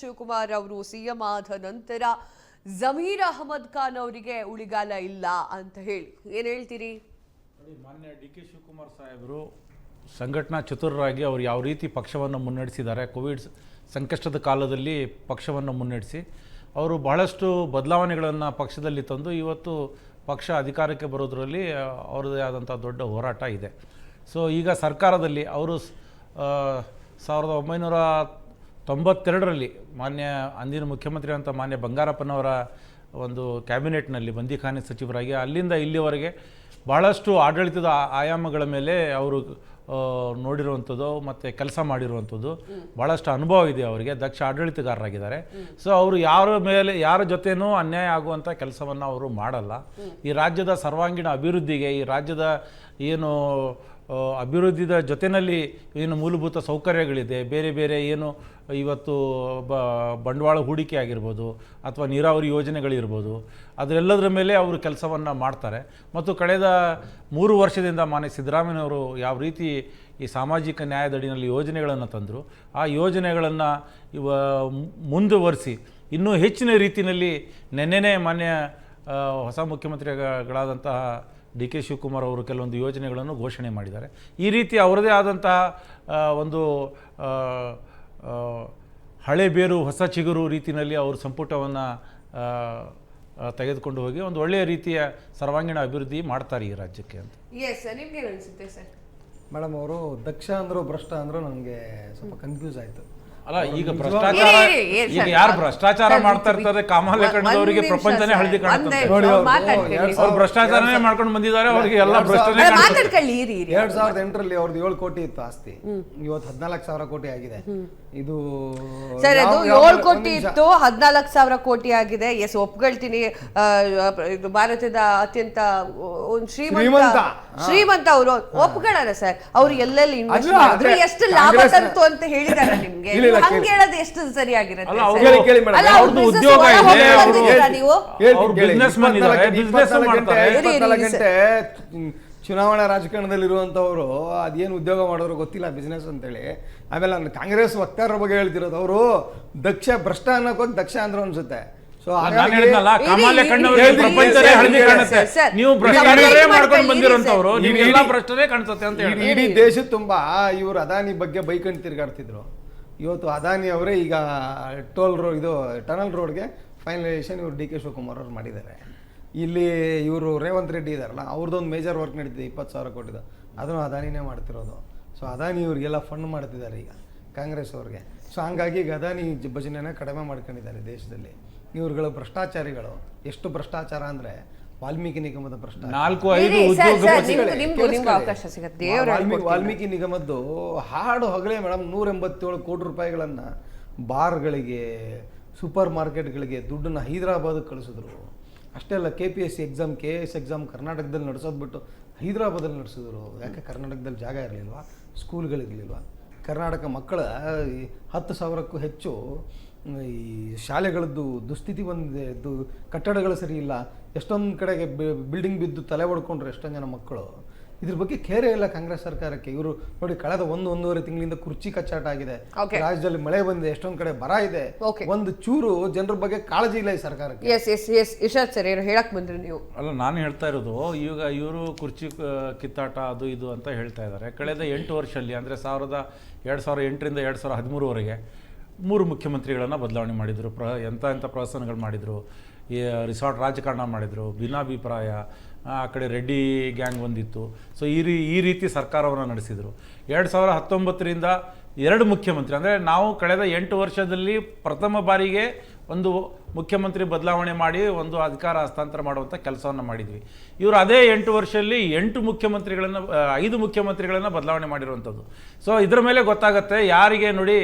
ಶಿವಕುಮಾರ್ ಅವರು ಸಿಎಂ ಆದ ನಂತರ ಜಮೀರ್ ಅಹಮದ್ ಖಾನ್ ಅವರಿಗೆ ಉಳಿಗಾಲ ಇಲ್ಲ ಅಂತ ಹೇಳಿ ಏನ್ ಹೇಳ್ತೀರಿ? ಮಾನ್ಯ ಡಿ ಕೆ ಶಿವಕುಮಾರ್ ಸಾಹೇಬರು ಸಂಘಟನಾ ಚತುರರಾಗಿ ಅವರು ಯಾವ ರೀತಿ ಪಕ್ಷವನ್ನು ಮುನ್ನಡೆಸಿದ್ದಾರೆ, ಕೋವಿಡ್ ಸಂಕಷ್ಟದ ಕಾಲದಲ್ಲಿ ಪಕ್ಷವನ್ನು ಮುನ್ನಡೆಸಿ ಅವರು ಬಹಳಷ್ಟು ಬದಲಾವಣೆಗಳನ್ನು ಪಕ್ಷದಲ್ಲಿ ತಂದು ಇವತ್ತು ಪಕ್ಷ ಅಧಿಕಾರಕ್ಕೆ ಬರೋದರಲ್ಲಿ ಅವರದೇ ಆದಂಥ ದೊಡ್ಡ ಹೋರಾಟ ಇದೆ. ಸೊ ಈಗ ಸರ್ಕಾರದಲ್ಲಿ ಅವರು 1992ರಲ್ಲಿ ಮಾನ್ಯ ಅಂದಿನ ಮುಖ್ಯಮಂತ್ರಿ ಅಂತ ಮಾನ್ಯ ಬಂಗಾರಪ್ಪನವರ ಒಂದು ಕ್ಯಾಬಿನೆಟ್ನಲ್ಲಿ ಬಂದಿಖಾನೆ ಸಚಿವರಾಗಿ ಅಲ್ಲಿಂದ ಇಲ್ಲಿವರೆಗೆ ಭಾಳಷ್ಟು ಆಡಳಿತದ ಆಯಾಮಗಳ ಮೇಲೆ ಅವರು ನೋಡಿರುವಂಥದ್ದು ಮತ್ತು ಕೆಲಸ ಮಾಡಿರುವಂಥದ್ದು ಭಾಳಷ್ಟು ಅನುಭವ ಇದೆ ಅವರಿಗೆ. ದಕ್ಷ ಆಡಳಿತಗಾರರಾಗಿದ್ದಾರೆ. ಸೊ ಅವರು ಯಾರ ಜೊತೆನೂ ಅನ್ಯಾಯ ಆಗುವಂಥ ಕೆಲಸವನ್ನು ಅವರು ಮಾಡಲ್ಲ. ಈ ರಾಜ್ಯದ ಸರ್ವಾಂಗೀಣ ಅಭಿವೃದ್ಧಿಗೆ, ಈ ರಾಜ್ಯದ ಏನು ಅಭಿವೃದ್ಧಿದ ಜೊತೆಯಲ್ಲಿ ಏನು ಮೂಲಭೂತ ಸೌಕರ್ಯಗಳಿದೆ, ಬೇರೆ ಬೇರೆ ಏನು ಇವತ್ತು ಬಂಡವಾಳ ಹೂಡಿಕೆ ಆಗಿರ್ಬೋದು ಅಥವಾ ನೀರಾವರಿ ಯೋಜನೆಗಳಿರ್ಬೋದು, ಅದರೆಲ್ಲದರ ಮೇಲೆ ಅವರು ಕೆಲಸವನ್ನು ಮಾಡ್ತಾರೆ. ಮತ್ತು ಕಳೆದ 3 ವರ್ಷದಿಂದ ಮಾನ್ಯ ಸಿದ್ದರಾಮಯ್ಯನವರು ಯಾವ ರೀತಿ ಈ ಸಾಮಾಜಿಕ ನ್ಯಾಯದಡಿನಲ್ಲಿ ಯೋಜನೆಗಳನ್ನು ತಂದರು, ಆ ಯೋಜನೆಗಳನ್ನು ಮುಂದುವರಿಸಿ ಇನ್ನೂ ಹೆಚ್ಚಿನ ರೀತಿಯಲ್ಲಿ ನೆನ್ನೆನೇ ಮಾನ್ಯ ಹೊಸ ಮುಖ್ಯಮಂತ್ರಿಗಳಾದಂತಹ ಡಿ ಕೆ ಶಿವಕುಮಾರ್ ಅವರು ಕೆಲವೊಂದು ಯೋಜನೆಗಳನ್ನು ಘೋಷಣೆ ಮಾಡಿದ್ದಾರೆ. ಈ ರೀತಿ ಅವರದೇ ಆದಂತಹ ಒಂದು ಹಳೆ ಬೇರು ಹೊಸ ಚಿಗುರು ರೀತಿಯಲ್ಲಿ ಅವರು ಸಂಪುಟವನ್ನು ತೆಗೆದುಕೊಂಡು ಹೋಗಿ ಒಂದು ಒಳ್ಳೆಯ ರೀತಿಯ ಸರ್ವಾಂಗೀಣ ಅಭಿವೃದ್ಧಿ ಮಾಡ್ತಾರೆ ಈ ರಾಜ್ಯಕ್ಕೆ ಅಂತ. ನಿಮ್ಗೆ ಅನಿಸುತ್ತೆ ಸರ್? ಮೇಡಮ್, ಅವರು ದಕ್ಷ ಅಂದರು ಭ್ರಷ್ಟ ಅಂದರು ನನಗೆ ಸ್ವಲ್ಪ ಕನ್ಫ್ಯೂಸ್ ಆಯಿತು. ಅಲ್ಲ, ಈಗ ಭ್ರಷ್ಟಾಚಾರ, ಈಗ ಯಾರು ಭ್ರಷ್ಟಾಚಾರ ಮಾಡ್ತಾ ಇರ್ತಾರೆ ಕಾಮಾಲೆಕಂಡದವರಿಗೆ ಪ್ರಪಂಚನೇ ಹಳದಿ ಕಾಣುತ್ತೆ. ಅವ್ರು ಭ್ರಷ್ಟಾಚಾರನೇ ಮಾಡ್ಕೊಂಡು ಬಂದಿದ್ದಾರೆ, ಅವ್ರಿಗೆ ಎಲ್ಲ ಭ್ರಷ್ಟನೇ. 2008ರಲ್ಲಿ ಅವ್ರದ್ದು 7 ಕೋಟಿ ಇತ್ತು ಆಸ್ತಿ, ಇವತ್ತು 14,000 ಕೋಟಿ ಆಗಿದೆ. ಇದು ಸರ್, ಅದು 7 ಕೋಟಿ ಇತ್ತು, 14,000 ಕೋಟಿ ಆಗಿದೆ. ಎಸ್, ಒಪ್ಕೊಳ್ತೀನಿ. ಇದು ಭಾರತದ ಅತ್ಯಂತ ಶ್ರೀಮಂತ ಅವರು ಒಪ್ಕೊಳ್ಳೋಣ ಸರ್. ಅವ್ರು ಎಲ್ಲೆಲ್ಲಿ ಇನ್ವೆಸ್ಟ್ ಮಾಡಿದ್ರು, ಎಷ್ಟು ಲಾಭ ತಂತು ಅಂತ ಹೇಳಿದಾರೆ ನಿಮ್ಗೆ? ಹಂಗೆ ಹೇಳೋದು ಎಷ್ಟು ಸರಿಯಾಗಿರುತ್ತೆ? ಚುನಾವಣಾ ರಾಜಕಾರಣದಲ್ಲಿರುವಂಥವ್ರು ಅದೇನು ಉದ್ಯೋಗ ಮಾಡೋರು ಗೊತ್ತಿಲ್ಲ, ಬಿಸ್ನೆಸ್ ಅಂತೇಳಿ. ಆಮೇಲೆ ನಾನು ಕಾಂಗ್ರೆಸ್ ವಕ್ತಾರರ ಬಗ್ಗೆ ಹೇಳ್ತಿರೋದು, ಅವರು ದಕ್ಷ ಭ್ರಷ್ಟ ಅನ್ನೋಕೆ ದಕ್ಷ ಅಂದ್ರು ಅನ್ಸುತ್ತೆ. ಸೊ ಇಡೀ ದೇಶದ ತುಂಬಾ ಇವರು ಅದಾನಿ ಬಗ್ಗೆ ಬೈಕಂಡು ತಿರ್ಗಾಡ್ತಿದ್ರು. ಇವತ್ತು ಅದಾನಿ ಅವರೇ ಈಗ ಟನಲ್ ರೋಡ್ಗೆ ಫೈನಲೈಸೇಷನ್ ಇವರು ಡಿ ಕೆ ಶಿವಕುಮಾರ್ ಅವ್ರು ಮಾಡಿದ್ದಾರೆ. ಇಲ್ಲಿ ಇವರು ರೇವಂತ್ ರೆಡ್ಡಿ ಇದಾರಲ್ಲ, ಅವ್ರದ್ದೊಂದು ಮೇಜರ್ ವರ್ಕ್ ನಡೀತಿದೆ 20,000 ಕೋಟಿದು, ಅದನ್ನು ಅದಾನಿನೇ ಮಾಡ್ತಿರೋದು. ಸೊ ಅದಾನಿ ಇವ್ರಿಗೆಲ್ಲ ಫಂಡ್ ಮಾಡ್ತಿದ್ದಾರೆ ಈಗ ಕಾಂಗ್ರೆಸ್ ಅವ್ರಿಗೆ. ಸೊ ಹಂಗಾಗಿ ಈಗ ಅದಾನಿ ಭಜನೆನ ಕಡಿಮೆ ಮಾಡ್ಕೊಂಡಿದ್ದಾರೆ ದೇಶದಲ್ಲಿ. ಇವ್ರುಗಳು ಭ್ರಷ್ಟಾಚಾರಿಗಳು. ಎಷ್ಟು ಭ್ರಷ್ಟಾಚಾರ ಅಂದರೆ ವಾಲ್ಮೀಕಿ ನಿಗಮದ ಭ್ರಷ್ಟಾಚಾರ. ವಾಲ್ಮೀಕಿ ನಿಗಮದ್ದು ಹಾಡು ಹಗಲೇ ಮೇಡಮ್ 187 ಕೋಟಿ ರೂಪಾಯಿಗಳನ್ನು ಬಾರ್ಗಳಿಗೆ, ಸೂಪರ್ ಮಾರ್ಕೆಟ್ಗಳಿಗೆ ದುಡ್ಡನ್ನು ಹೈದರಾಬಾದ್ಗೆ ಕಳಿಸಿದ್ರು. ಅಷ್ಟೇ ಅಲ್ಲ, KPSC ಎಕ್ಸಾಮ್, KS ಎಕ್ಸಾಮ್ ಕರ್ನಾಟಕದಲ್ಲಿ ನಡೆಸೋದು ಬಿಟ್ಟು ಹೈದರಾಬಾದಲ್ಲಿ ನಡೆಸಿದ್ರು. ಯಾಕೆ? ಕರ್ನಾಟಕದಲ್ಲಿ ಜಾಗ ಇರಲಿಲ್ವಾ? ಸ್ಕೂಲ್ಗಳಿರಲಿಲ್ವಾ? ಕರ್ನಾಟಕ ಮಕ್ಕಳ 10,000ಕ್ಕೂ ಹೆಚ್ಚು ಈ ಶಾಲೆಗಳದ್ದು ದುಸ್ಥಿತಿ ಬಂದಿದೆ. ಕಟ್ಟಡಗಳು ಸರಿ ಇಲ್ಲ. ಎಷ್ಟೊಂದು ಕಡೆಗೆ ಬಿಲ್ಡಿಂಗ್ ಬಿದ್ದು ತಲೆ ಹೊಡ್ಕೊಂಡ್ರು ಎಷ್ಟೊಂದು ಜನ ಮಕ್ಕಳು. ಇದ್ರ ಬಗ್ಗೆ ಕೇರೆ ಇಲ್ಲ ಕಾಂಗ್ರೆಸ್ ಸರ್ಕಾರಕ್ಕೆ. ಇವರು ನೋಡಿ, ಕಳೆದ 1-1.5 ತಿಂಗಳಿಂದ ಕುರ್ಚಿ ಕಚ್ಚಾಟ ಆಗಿದೆ. ರಾಜ್ಯದಲ್ಲಿ ಮಳೆ ಬಂದಿದೆ, ಎಷ್ಟೊಂದು ಕಡೆ ಬರ ಇದೆ. ಒಂದು ಚೂರು ಜನರ ಬಗ್ಗೆ ಕಾಳಜಿ ಇಲ್ಲ ಈ ಸರ್ಕಾರಕ್ಕೆ. ಹೇಳಕ್ ಬಂದ್ರಿ ನೀವು? ಅಲ್ಲ, ನಾನು ಹೇಳ್ತಾ ಇರೋದು, ಈಗ ಇವರು ಕುರ್ಚಿ ಕಿತ್ತಾಟ ಅದು ಇದು ಅಂತ ಹೇಳ್ತಾ ಇದ್ದಾರೆ. ಕಳೆದ 8 ವರ್ಷದಲ್ಲಿ ಅಂದರೆ 2008ರಿಂದ 2013ವರೆಗೆ 3 ಮುಖ್ಯಮಂತ್ರಿಗಳನ್ನು ಬದಲಾವಣೆ ಮಾಡಿದರು. ಎಂಥ ಪ್ರಹಸನಗಳು ಮಾಡಿದರು. ಈ ರಿಸಾರ್ಟ್ ರಾಜಕಾರಣ ಮಾಡಿದರು, ಭಿನ್ನಾಭಿಪ್ರಾಯ, ಆ ಕಡೆ ರೆಡ್ಡಿ ಗ್ಯಾಂಗ್ ಬಂದಿತ್ತು. ಸೊ ಈ ರೀತಿ ಸರ್ಕಾರವನ್ನು ನಡೆಸಿದರು. 2019ರಿಂದ 2 ಮುಖ್ಯಮಂತ್ರಿ, ಅಂದರೆ ನಾವು ಕಳೆದ 8 ವರ್ಷದಲ್ಲಿ ಪ್ರಥಮ ಬಾರಿಗೆ ಒಂದು ಮುಖ್ಯಮಂತ್ರಿ ಬದಲಾವಣೆ ಮಾಡಿ ಒಂದು ಅಧಿಕಾರ ಹಸ್ತಾಂತರ ಮಾಡುವಂಥ ಕೆಲಸವನ್ನು ಮಾಡಿದ್ವಿ. ಇವರು ಅದೇ 8 ವರ್ಷದಲ್ಲಿ 5 ಮುಖ್ಯಮಂತ್ರಿಗಳನ್ನು ಬದಲಾವಣೆ ಮಾಡಿರುವಂಥದ್ದು. ಸೊ ಇದರ ಮೇಲೆ ಗೊತ್ತಾಗುತ್ತೆ ಯಾರಿಗೆ. ನೋಡಿ,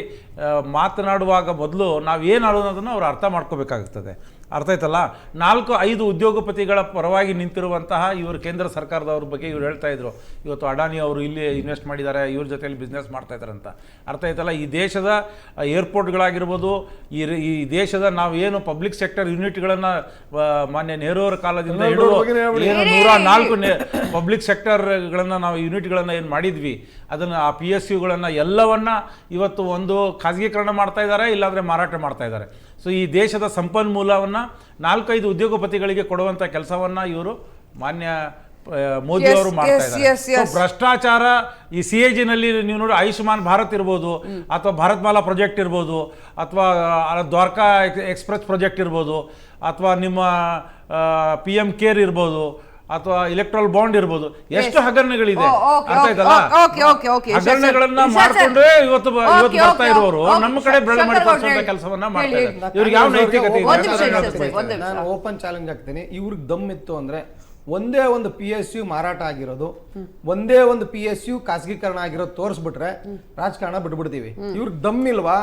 ಮಾತನಾಡುವಾಗ ಮೊದಲು ನಾವು ಏನು ಅನ್ನೋದನ್ನು ಅವ್ರು ಅರ್ಥ ಮಾಡ್ಕೋಬೇಕಾಗುತ್ತದೆ. ಅರ್ಥ ಆಯ್ತಲ್ಲ. 4-5 ಉದ್ಯೋಗಪತಿಗಳ ಪರವಾಗಿ ನಿಂತಿರುವಂತಹ ಇವರು ಕೇಂದ್ರ ಸರ್ಕಾರದವ್ರ ಬಗ್ಗೆ ಇವ್ರು ಹೇಳ್ತಾ ಇದ್ರು, ಇವತ್ತು ಅಡಾನಿ ಅವರು ಇಲ್ಲಿ ಇನ್ವೆಸ್ಟ್ ಮಾಡಿದ್ದಾರೆ, ಇವ್ರ ಜೊತೆಯಲ್ಲಿ ಬಿಸ್ನೆಸ್ ಮಾಡ್ತಾ ಇದ್ದಾರೆ ಅಂತ. ಅರ್ಥ ಆಯ್ತಲ್ಲ. ಈ ದೇಶದ ಏರ್ಪೋರ್ಟ್ಗಳಾಗಿರ್ಬೋದು, ಈ ದೇಶದ ನಾವು ಏನು ಪಬ್ಲಿಕ್ ಸೆಕ್ಟರ್ ಯೂನಿಟ್ಗಳನ್ನು ಮಾನ್ಯ ನೆಹರು ಅವರ ಕಾಲದಿಂದ ಹಿಡಿದು ಏನು 104 ಪಬ್ಲಿಕ್ ಸೆಕ್ಟರ್ಗಳನ್ನು ನಾವು ಯೂನಿಟ್ಗಳನ್ನು ಏನು ಮಾಡಿದ್ವಿ, ಅದನ್ನು ಆ PSUಗಳನ್ನು ಎಲ್ಲವನ್ನ ಇವತ್ತು ಒಂದು ಖಾಸಗೀಕರಣ ಮಾಡ್ತಾ ಇದ್ದಾರೆ, ಇಲ್ಲಾಂದರೆ ಮಾರಾಟ ಮಾಡ್ತಾ ಇದ್ದಾರೆ. ಸೊ ಈ ದೇಶದ ಸಂಪನ್ಮೂಲವನ್ನು 4-5 ಉದ್ಯೋಗಪತಿಗಳಿಗೆ ಕೊಡುವಂಥ ಕೆಲಸವನ್ನು ಇವರು ಮಾನ್ಯ ಮೋದಿ ಅವರು ಮಾಡ್ತಾ ಇದ್ದಾರೆ. ಭ್ರಷ್ಟಾಚಾರ ಈ CAG-ನಲ್ಲಿ ನೀವು ನೋಡಿ, ಆಯುಷ್ಮಾನ್ ಭಾರತ್ ಇರ್ಬೋದು, ಅಥವಾ ಭಾರತ್ ಮಾಲಾ ಪ್ರಾಜೆಕ್ಟ್ ಇರ್ಬೋದು, ಅಥವಾ ದ್ವಾರಕಾ ಎಕ್ಸ್ಪ್ರೆಸ್ ಪ್ರಾಜೆಕ್ಟ್ ಇರ್ಬೋದು, ಅಥವಾ ನಿಮ್ಮ PM ಕೇರ್ ಇರ್ಬೋದು, ಅಥವಾ ಇಲೆಕ್ಟ್ರಲ್ ಬಾಂಡ್ ಇರ್ಬೋದು, ಎಷ್ಟು ಹಗರಣಗಳಿದೆ. ಅರ್ಥ ಆಯ್ತಲ್ಲ. ಹಗರಣಗಳನ್ನ ಮಾಡ್ಕೊಂಡ್ರೆ ಇವತ್ತು ಬರ್ತಾ ಇರುವವರು ನಮ್ಮ ಕಡೆ ಬೆಳೆ ಮಾಡಿ ತೋರಿಸುವಂತ ಕೆಲಸವನ್ನ ಮಾಡ್ತಾ ಇದ್ದಾರೆ. ಇವ್ರಿಗೆ ಯಾವ ನೈತಿಕತೆ ಇದೆ? ನಾನು ಓಪನ್ ಚಾಲೆಂಜ್ ಆಗ್ತೀನಿ. ಇವ್ರಿಗೆ ದಮ್ ಇತ್ತು ಅಂದ್ರೆ ಒಂದೇ ಒಂದು PSU ಮಾರಾಟ ಆಗಿರೋದು, ಒಂದೇ ಒಂದು PSU ಖಾಸಗೀಕರಣ ಆಗಿರೋದು ತೋರಿಸ್ಬಿಟ್ರೆ ರಾಜಕಾರಣ ಬಿಟ್ಬಿಡ್ತೀವಿ. ಇವ್ರಿಗೆ ದಮ್ ಇಲ್ವಾ?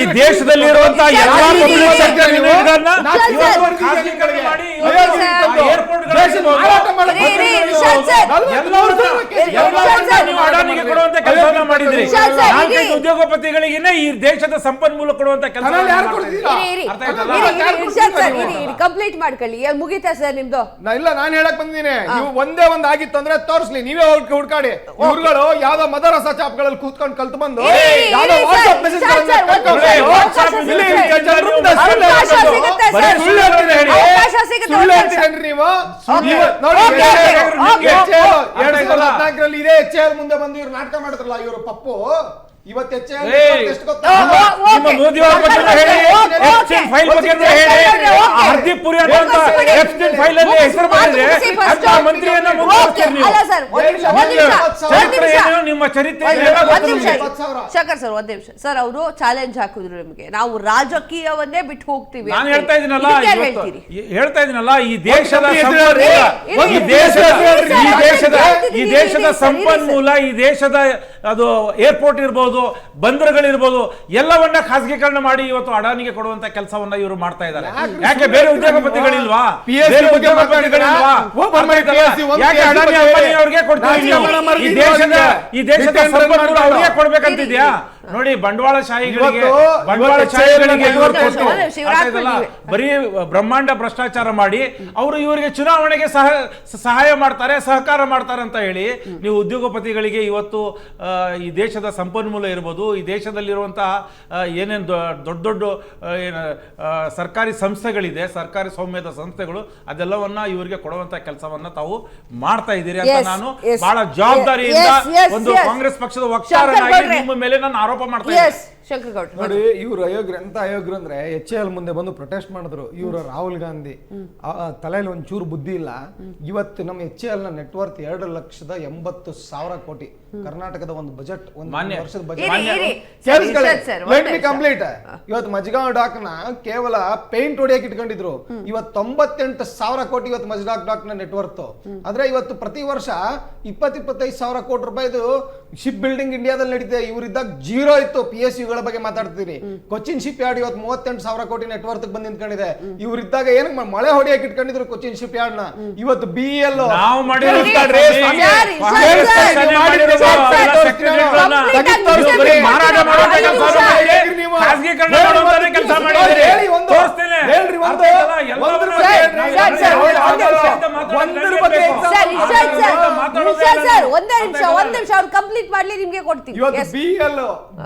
ಈ ದೇಶದಲ್ಲಿರುವಂತಹ ಎಲ್ಲಾ ಪಬ್ಲಿಕ್ ಸೆಕ್ಟರ್ ಅಡಾನಿಗೆ ಕೊಡುವಂತ ಕೆಲಸವನ್ನ ಮಾಡಿದ್ರಿ. 4-5 ಉದ್ಯೋಗಪತಿಗಳಿಗೇನೆ ಈ ದೇಶದ ಸಂಪನ್ಮೂಲ ಕೊಡುವಂತ ಕೆಲಸ ಕಂಪ್ಲೀಟ್ ಮಾಡ್ಕೊಳ್ಳಿ. ಮುಗಿತಾ ಸರ್ ನಿಮ್ದು? ಇಲ್ಲ, ನಾನು ಹೇಳಕ್ ಬಂದಿದ್ದೀನಿ. ನೀವು ಒಂದೇ ಒಂದು ಆಗಿತ್ತು ಅಂದ್ರೆ ತೋರಿಸ್ಲಿ, ನೀವೇ ಹುಡ್ಕಾಡಿ. ಇವ್ರುಗಳು ಯಾವ್ದೋ ಮದರಸ ಚಾಪ್ಗಳಲ್ಲಿ ಕೂತ್ಕೊಂಡು ಕಲ್ತು ಬಂದು ಯಾವ್ದೋ ವಾಟ್ಸ್ಆಪ್ ಮೆಸೇಜ್ ನೀವು ಇದೇ HAL ಮುಂದೆ ಬಂದು ಇವ್ರು ನಾಟಕ ಮಾಡಿದ್ರಲ್ಲ, ಇವರು ಪಪ್ಪು ಇವತ್ತು ನಿಮ್ಮ ಚರಿತ್ರೆ. ಶೇಖರ್ ಸರ್, ಒಂದ್ ನಿಮಿಷ ಸರ್. ಅವರು ಚಾಲೆಂಜ್ ಹಾಕಿದ್ರು ನಿಮ್ಗೆ, ನಾವು ರಾಜಕೀಯವನ್ನೇ ಬಿಟ್ಟು ಹೋಗ್ತೀವಿ. ನಾನು ಹೇಳ್ತಾ ಇದೀನಲ್ಲ, ಈ ದೇಶದ ಸಂಪನ್ಮೂಲ, ಈ ದೇಶದ ಅದು ಏರ್ಪೋರ್ಟ್ ಇರ್ಬೋದು, ಬಂದರುಗಳಿರ್ಬೋದು, ಎಲ್ಲವನ್ನ ಖಾಸಗೀಕರಣ ಮಾಡಿ ಇವತ್ತು ಅಡಾನಿಗೆ ಕೊಡುವಂತ ಕೆಲಸವನ್ನ ಇವರು ಮಾಡ್ತಾ ಇದ್ದಾರೆ. ಯಾಕೆ ಬೇರೆ ಉದ್ಯೋಗಪತಿಗಳಿಲ್ವಾ? ಯಾಕೆ ಅಡಾನಿ ಅಂಬಾನಿ ಅವ್ರಿಗೆ ಕೊಡ್ತೀವಿ? ಈ ದೇಶದ ಸಂಪನ್ಮೂಲ ಅವ್ರಿಗೆ ಕೊಡ್ಬೇಕಂತಿದ್ಯಾ? ನೋಡಿ, ಬಂಡವಾಳಶಾಹಿಗಳಿಗೆ ಬರೀ ಬ್ರಹ್ಮಾಂಡ ಭ್ರಷ್ಟಾಚಾರ ಮಾಡಿ ಅವರು ಇವರಿಗೆ ಚುನಾವಣೆಗೆ ಸಹಾಯ ಮಾಡ್ತಾರೆ, ಸಹಕಾರ ಮಾಡ್ತಾರೆ ಅಂತ ಹೇಳಿ ನೀವು ಉದ್ಯೋಗಪತಿಗಳಿಗೆ ಇವತ್ತು ಈ ದೇಶದ ಸಂಪನ್ಮೂಲ ಇರ್ಬೋದು, ಈ ದೇಶದಲ್ಲಿರುವಂತಹ ಏನೇನು ದೊಡ್ಡ ಸರ್ಕಾರಿ ಸಂಸ್ಥೆಗಳಿದೆ, ಸರ್ಕಾರಿ ಸ್ವಾಮ್ಯದ ಸಂಸ್ಥೆಗಳು, ಅದೆಲ್ಲವನ್ನ ಇವರಿಗೆ ಕೊಡುವಂತ ಕೆಲಸವನ್ನ ತಾವು ಮಾಡ್ತಾ ಇದ್ದೀರಿ ಅಂತ ನಾನು ಬಹಳ ಜವಾಬ್ದಾರಿಯಿಂದ ಒಂದು ಕಾಂಗ್ರೆಸ್ ಪಕ್ಷದ ವಕ್ತಾರನಾಗಿ ನಿಮ್ಮ ಮೇಲೆ ನಾನು ಆರೋಪ ಮಾಡ್ತಾ ಇದ್ದೀನಿ. ನೋಡಿ, ಇವ್ರು ಅಯೋಗ್ಯ ಎಂತ ಅಯೋಗ್ಯರು ಅಂದ್ರೆ HAL ಮುಂದೆ ಬಂದು ಪ್ರೊಟೆಸ್ಟ್ ಮಾಡಿದ್ರು. ಇವರು ರಾಹುಲ್ ಗಾಂಧಿ ತಲೆಯಲ್ಲಿ ಒಂಚೂರು ಬುದ್ಧಿ ಇಲ್ಲ. ಇವತ್ತು ನಮ್ಮ HAL ನ ನೆಟ್ವರ್ತ್ 2,80,000 ಕೋಟಿ. ಕರ್ನಾಟಕದ ಒಂದು ಬಜೆಟ್, ಒಂದು ವರ್ಷದ ಬಜೆಟ್. ಕಂಪ್ಲೀಟ್. ಇವತ್ತು ಮಜ್ಗಾಂವ್ ಡಾಕ್ ನ ಕೇವಲ ಪೇಂಟ್ ಹೊಡಿಯಕ್ಕೆ ಇಟ್ಕೊಂಡಿದ್ರು. ಇವತ್ತು 98,000 ಕೋಟಿ ಇವತ್ತು ಮಜ್ಗಾಂವ್ ಡಾಕ್ ನ ನೆಟ್ವರ್ತ್. ಆದ್ರೆ ಇವತ್ತು ಪ್ರತಿ ವರ್ಷ 20-25,000 ಕೋಟಿ ರೂಪಾಯಿದು ಶಿಪ್ ಬಿಲ್ಡಿಂಗ್ ಇಂಡಿಯಾದಲ್ಲಿ ನಡೀತಿದೆ. ಇವರಿದ್ದಾಗ ಜೀರೋ ಇತ್ತು. PSUಗಳ ಬಗ್ಗೆ ಮಾತಾಡ್ತೀನಿ. ಕೊಚ್ಚಿನ್ ಶಿಪ್ ಯಾರ್ಡ್ ಇವತ್ತು 38,000 ಕೋಟಿ ನೆಟ್ವರ್ಕ್ ಬಂದು ನಿಂತ್ಕೊಂಡಿದೆ. ಇವರಿದ್ದಾಗ ಏನಕ್ಕೆ ಮಳೆ ಹೊಡಿಯಕ್ಕೆ ಇಟ್ಕೊಂಡಿದ್ರು ಕೊಚ್ಚಿನ್ ಶಿಪ್ ಯಾರ್ಡ್ ನ. ಇವತ್ತು BEL ಕಂಪ್ಲೀಟ್ ಮಾಡ್ಲಿ, ನಿಮ್ಗೆ ಕೊಡ್ತೀನಿ.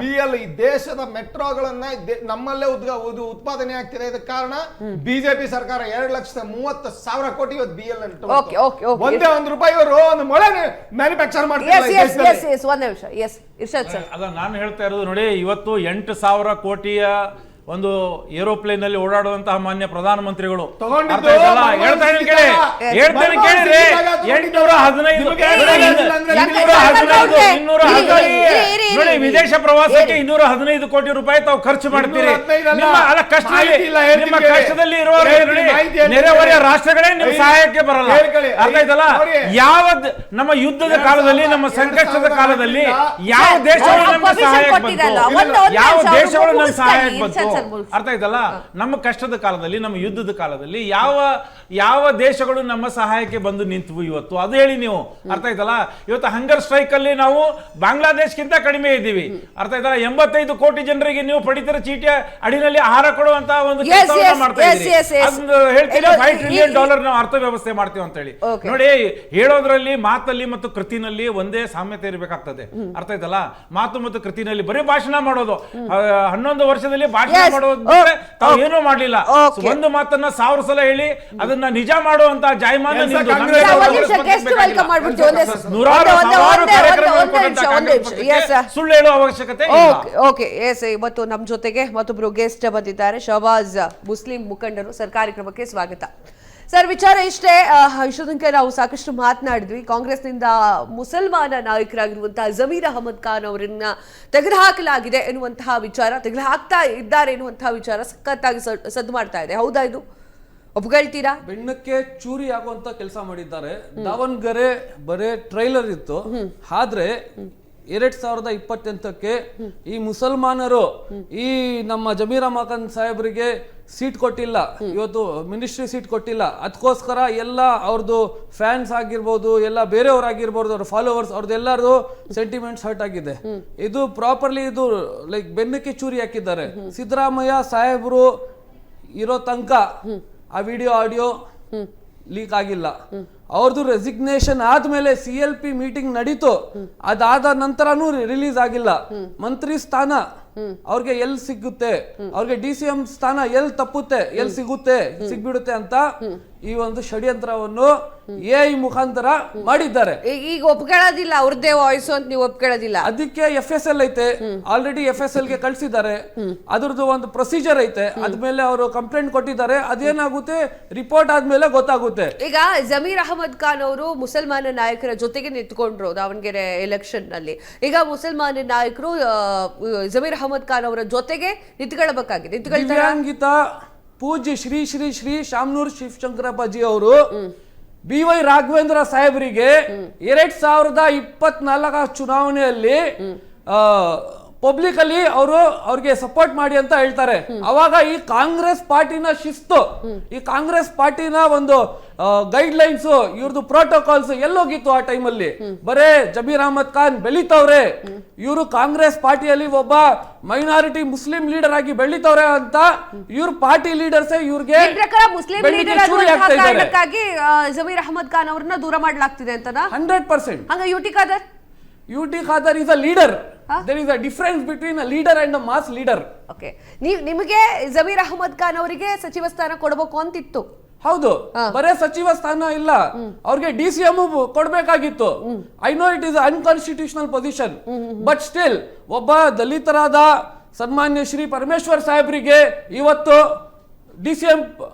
BEL ಈ ದೇಶದ ಮೆಟ್ರೋಗಳನ್ನ ನಮ್ಮಲ್ಲೇ ಉತ್ಪಾದನೆ ಆಗ್ತಿದೆ. ಇದಕ್ಕೆ ಕಾರಣ ಬಿಜೆಪಿ ಸರ್ಕಾರ 2,30,000 ಕೋಟಿ ಇವತ್ತು BEL ಒಂದೇ ₹1 ಇವರು ಒಂದು ಮೊಳೆ ಮ್ಯಾನುಫ್ಯಾಕ್ಚರ್ ಮಾಡ್ತಾರೆ. ಅಲ್ಲ, ನಾನು ಹೇಳ್ತಾ ಇರೋದು ನೋಡಿ, ಇವತ್ತು 8,000 ಕೋಟಿಯ ಒಂದು ಏರೋಪ್ಲೇನ್ ಅಲ್ಲಿ ಓಡಾಡುವಂತಹ ಮಾನ್ಯ ಪ್ರಧಾನಮಂತ್ರಿಗಳು ತಗೊಂಡಿದ್ದು ಅರ್ಥ ಆಯ್ತಲ್ಲ? ಹೇಳ್ತೇನೆ ಕೇಳಿ, ಹೇಳ್ತೇನೆ ಕೇಳಿರಿ. 815 ನೋಡಿ, ವಿದೇಶ ಪ್ರವಾಸಕ್ಕೆ 215 ಕೋಟಿ ರೂಪಾಯಿ ತಾವು ಖರ್ಚು ಮಾಡ್ತೀರಿ. ನಿಮ್ಮ ಕಷ್ಟದಲ್ಲಿ ಇರುವವರು ನೆರೆಹೊರೆಯ ರಾಷ್ಟ್ರಗಳೇ ನಿಮ್ಮ ಸಹಾಯಕ್ಕೆ ಬರಲ್ಲ. ಅರ್ಥ ಆಯ್ತಲ್ಲ? ಯಾವ ನಮ್ಮ ಯುದ್ಧದ ಕಾಲದಲ್ಲಿ, ನಮ್ಮ ಸಂಕಷ್ಟದ ಕಾಲದಲ್ಲಿ ಯಾವ ದೇಶಗಳು ನಮ್ಮ ಸಹಾಯಕ್ಕೆ ಬಂತು? ಯಾವ ದೇಶಗಳು ನಮ್ಮ ಸಹಾಯಕ್ಕೆ ಬಂತು? ಅರ್ಥ ಆಯ್ತಲ್ಲ? ನಮ್ಮ ಕಷ್ಟದ ಕಾಲದಲ್ಲಿ, ನಮ್ಮ ಯುದ್ಧದ ಕಾಲದಲ್ಲಿ ಯಾವ ದೇಶಗಳು ನಮ್ಮ ಸಹಾಯಕ್ಕೆ ಬಂದು ನಿಂತವು ಇವತ್ತು? ಅದು ಹೇಳಿ ನೀವು. ಅರ್ಥ ಆಯ್ತಲ್ಲ? ಇವತ್ತು ಹಂಗರ್ ಸ್ಟ್ರೈಕ್ ಅಲ್ಲಿ ನಾವು ಬಾಂಗ್ಲಾದೇಶಕ್ಕಿಂತ ಕಡಿಮೆ ಇದ್ದೀವಿ. ಅರ್ಥ ಆಯ್ತಲ್ಲ? 85 ಕೋಟಿ ಜನರಿಗೆ ನೀವು ಪಡಿತರ ಚೀಟಿಯ ಅಡಿನಲ್ಲಿ ಆಹಾರ ಕೊಡುವಂತ ಒಂದು ಕೆಲಸವನ್ನ ಮಾಡ್ತಾ ಇದ್ದೀರಿ. ಅದನ್ನ ಹೇಳ್ತೀನಿ, $5 ಟ್ರಿಲಿಯನ್ ನಾವು ಅರ್ಥವ್ಯವಸ್ಥೆ ಮಾಡ್ತೀವಿ ಅಂತ ಹೇಳಿ. ನೋಡಿ, ಹೇಳೋದ್ರಲ್ಲಿ, ಮಾತಲ್ಲಿ ಮತ್ತು ಕೃತಿನಲ್ಲಿ ಒಂದೇ ಸಾಮ್ಯತೆ ಇರಬೇಕಾಗ್ತದೆ. ಅರ್ಥ ಆಯ್ತಲ್ಲ? ಮಾತು ಮತ್ತು ಕೃತಿನಲ್ಲಿ ಬರೀ ಭಾಷಣ ಮಾಡೋದು, 11 ವರ್ಷದಲ್ಲಿ ಭಾಷಣ ಮಾಡೋದು ತಾವು ಏನೂ ಮಾಡ್ಲಿಲ್ಲ. ಒಂದು ಮಾತನ್ನ 1000 ಸಲ ಹೇಳಿ ಅದನ್ನ ನಿಜ ಮಾಡುವಂತ ಜಾಯಮಾನ ಸುಳ್ಳು ಹೇಳುವ ಅವಶ್ಯಕತೆ. Okay, yes. ಇವತ್ತು ನಮ್ಮ ಜೊತೆಗೆ ಮತ್ತೊಬ್ರು ಗೆಸ್ಟ್ ಬಂದಿದ್ದಾರೆ, ಶಹಬಾಜ್, ಮುಸ್ಲಿಂ ಮುಖಂಡರು. ಸರ್, ಕಾರ್ಯಕ್ರಮಕ್ಕೆ ಸ್ವಾಗತ. ಸರ್, ವಿಚಾರ ಇಷ್ಟೇ. ಇಷ್ಟೊಂದಕ್ಕೆ ನಾವು ಸಾಕಷ್ಟು ಮಾತನಾಡಿದ್ವಿ. ಕಾಂಗ್ರೆಸ್ನಿಂದ ಮುಸಲ್ಮಾನ ನಾಯಕರಾಗಿರುವಂತಹ ಜಮೀರ್ ಅಹಮದ್ ಖಾನ್ ಅವರನ್ನ ತೆಗೆದುಹಾಕಲಾಗಿದೆ ಎನ್ನುವಂತಹ ವಿಚಾರ, ತೆಗೆದುಹಾಕ್ತಾ ಇದ್ದಾರೆ ಎನ್ನುವಂತಹ ವಿಚಾರ ಸಖತ್ತಾಗಿ ಸದ್ದು ಮಾಡ್ತಾ ಇದೆ. ಹೌದಾ? ಇದು ಒಪ್ಕೊಳ್ತೀರಾ? ಬೆಣ್ಣಕ್ಕೆ ಚೂರಿ ಆಗುವಂತ ಕೆಲಸ ಮಾಡಿದ್ದಾರೆ. ದಾವಣಗೆರೆ ಬರೇ ಟ್ರೈಲರ್ ಇತ್ತು, ಆದ್ರೆ 2028ಕ್ಕೆ ಈ ಮುಸಲ್ಮಾನರು ಈ ನಮ್ಮ ಜಮೀರ್ ಅಹಮದ್ ಖಾನ್ ಸಾಹೇಬರಿಗೆ ಸೀಟ್ ಕೊಟ್ಟಿಲ್ಲ, ಇವತ್ತು ಮಿನಿಸ್ಟ್ರಿ ಸೀಟ್ ಕೊಟ್ಟಿಲ್ಲ. ಅದಕ್ಕೋಸ್ಕರ ಎಲ್ಲ ಅವ್ರದ್ದು ಫ್ಯಾನ್ಸ್ ಆಗಿರ್ಬೋದು, ಎಲ್ಲ ಬೇರೆಯವ್ರಾಗಿರ್ಬೋದು, ಅವ್ರ ಫಾಲೋವರ್ಸ್, ಅವ್ರದ್ದೆಲ್ಲರದು ಸೆಂಟಿಮೆಂಟ್ಸ್ ಹರ್ಟ್ ಆಗಿದೆ. ಇದು ಪ್ರಾಪರ್ಲಿ ಇದು ಲೈಕ್ ಬೆನ್ನಕ್ಕೆ ಚೂರಿ ಹಾಕಿದ್ದಾರೆ. ಸಿದ್ದರಾಮಯ್ಯ ಸಾಹೇಬರು ಇರೋ ತನಕ ಆ ವಿಡಿಯೋ ಆಡಿಯೋ ಲೀಕ್ ಆಗಿಲ್ಲ. ಅವ್ರದ್ದು ರೆಸಿಗ್ನೇಷನ್ ಆದ್ಮೇಲೆ CLP ಮೀಟಿಂಗ್ ನಡೀತು, ಅದಾದ ನಂತರನೂ ರಿಲೀಸ್ ಆಗಿಲ್ಲ. ಮಂತ್ರಿ ಸ್ಥಾನ ಅವ್ರಿಗೆ ಎಲ್ಲಿ ಸಿಗುತ್ತೆ, ಅವ್ರಿಗೆ DCM ಸ್ಥಾನ ಎಲ್ಲಿ ತಪ್ಪುತ್ತೆ, ಎಲ್ಲಿ ಸಿಗ್ಬಿಡುತ್ತೆ ಅಂತ ಈ ಒಂದು ಷಡ್ಯಂತ್ರವನ್ನು AI ಮುಖಾಂತರ ಮಾಡಿದ್ದಾರೆ. ಈಗ ಒಪ್ಕೊಳ್ಳೋದಿಲ್ಲ, ಅವ್ರದ್ದೇ ವಾಯ್ಸ್ ಅಂತ ನೀವು ಒಪ್ಕೊಳ್ಳೋದಿಲ್ಲ. ಅದಕ್ಕೆ FSL ಐತೆ, ಆಲ್ರೆಡಿ FSL ಗೆ ಕಳ್ಸಿದ್ದಾರೆ. ಅದ್ರದ್ದು ಒಂದು ಪ್ರೊಸೀಜರ್ ಐತೆ, ಅದ್ಮೇಲೆ ಅವರು ಕಂಪ್ಲೇಂಟ್ ಕೊಟ್ಟಿದ್ದಾರೆ. ಅದೇನಾಗುತ್ತೆ ರಿಪೋರ್ಟ್ ಆದ್ಮೇಲೆ ಗೊತ್ತಾಗುತ್ತೆ. ಈಗ ಜಮೀರ್ ಅಹಮದ್ ಖಾನ್ ಅವರು ಮುಸಲ್ಮಾನ ನಾಯಕರ ಜೊತೆಗೆ ನಿಂತ್ಕೊಂಡ್ರು ದಾವಣಗೆರೆ ಎಲೆಕ್ಷನ್ ನಲ್ಲಿ. ಈಗ ಮುಸಲ್ಮಾನ ನಾಯಕರು ಜಮೀರ್ ಅಹಮದ್ ಖಾನ್ ಅವರ ಜೊತೆಗೆ ನಿಂತ್ಕೊಳ್ಬೇಕಾಗಿದೆ. ದಿವ್ಯಾಂಗಿತ ಪೂಜ್ಯ ಶ್ರೀ ಶ್ರೀ ಶ್ರೀ ಶಾಮನೂರ್ ಶಿವಶಂಕರಪ್ಪಾಜಿ ಅವರು BY ರಾಘವೇಂದ್ರ ಸಾಹೇಬರಿಗೆ 2024 ಚುನಾವಣೆಯಲ್ಲಿ ಪಬ್ಲಿಕ್ ಅಲ್ಲಿ ಅವ್ರಿಗೆ ಸಪೋರ್ಟ್ ಮಾಡಿ ಅಂತ ಹೇಳ್ತಾರೆ. ಅವಾಗ ಈ ಕಾಂಗ್ರೆಸ್ ಪಾರ್ಟಿನ ಶಿಸ್ತು, ಈ ಕಾಂಗ್ರೆಸ್ ಪಾರ್ಟಿನ ಒಂದು ಗೈಡ್ ಲೈನ್ಸ್, ಇವ್ರದ್ದು ಪ್ರೋಟೋಕಾಲ್ಸ್ ಎಲ್ಲೋಗಿತ್ತು ಆ ಟೈಮಲ್ಲಿ? ಬರೇ ಜಮೀರ್ ಅಹಮದ್ ಖಾನ್ ಬೆಳಿತವ್ರೆ, ಇವರು ಕಾಂಗ್ರೆಸ್ ಪಾರ್ಟಿಯಲ್ಲಿ ಒಬ್ಬ ಮೈನಾರಿಟಿ ಮುಸ್ಲಿಂ ಲೀಡರ್ ಆಗಿ ಬೆಳಿತವ್ರೆ ಅಂತ ಇವ್ರ ಪಾರ್ಟಿ ಲೀಡರ್ಸ್ ಇವ್ರಿಗೆ ಜಮೀರ್ ಅಹಮದ್ ಖಾನ್ ಅವ್ರನ್ನ ದೂರ ಮಾಡ್ಲಾಗ್ತಿದೆ ಅಂತ 100%. ಹಂಗ UT Khadar is a leader. There is a difference between a leader and a mass leader. Okay. ನಿಮಗೆ ಜಮೀರ್ ಅಹಮದ್ ಖಾನ್ ಅವರಿಗೆ ಸಚಿವ ಸ್ಥಾನ ಕೊಡಬೇಕು ಅಂತಿತ್ತು. ಹೌದು, ಬರೇ ಸಚಿವ ಸ್ಥಾನ ಇಲ್ಲ, ಅವ್ರಿಗೆ DCM ಕೊಡ್ಬೇಕಾಗಿತ್ತು. I know it is unconstitutional position, but still ಒಬ್ಬ ದಲಿತರಾದ ಸನ್ಮಾನ್ಯ ಶ್ರೀ ಪರಮೇಶ್ವರ್ ಸಾಹೇಬ್ರಿಗೆ ಇವತ್ತು DCM